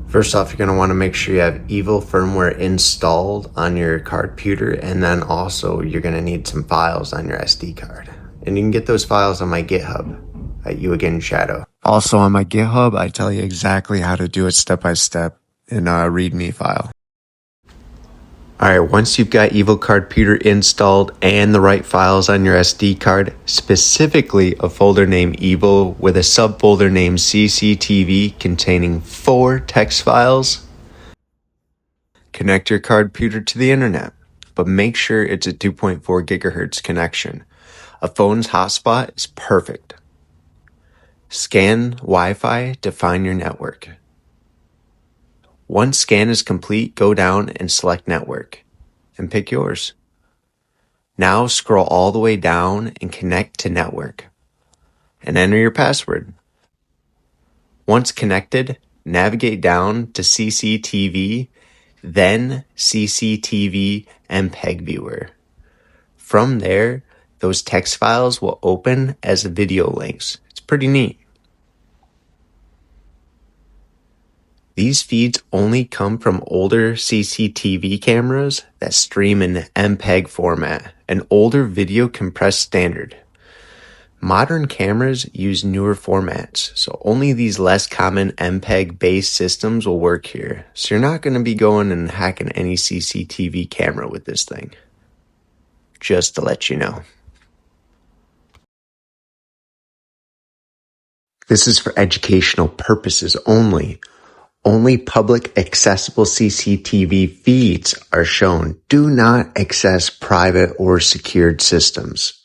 First off, you're going to want to make sure you have Evil Firmware installed on your Cardputer, and then also you're going to need some files on your SD card. And you can get those files on my GitHub at UAgain Shadow. Also on my GitHub, I tell you exactly how to do it step by step in a README file. Alright, once you've got Evil Cardputer installed and the right files on your SD card, specifically a folder named Evil with a subfolder named CCTV containing 4 text files, connect your Cardputer to the internet, but make sure it's a 2.4 gigahertz connection. A phone's hotspot is perfect. Scan Wi-Fi to find your network. Once scan is complete, go down and select network and pick yours. Now scroll all the way down and connect to network and enter your password. Once connected, navigate down to CCTV, then CCTV MPEG Viewer. From there, those text files will open as video links. It's pretty neat. These feeds only come from older CCTV cameras that stream in MPEG format, an older video compressed standard. Modern cameras use newer formats, so only these less common MPEG-based systems will work here. So you're not going to be going and hacking any CCTV camera with this thing. Just to let you know. This is for educational purposes only. Only public accessible CCTV feeds are shown. Do not access private or secured systems.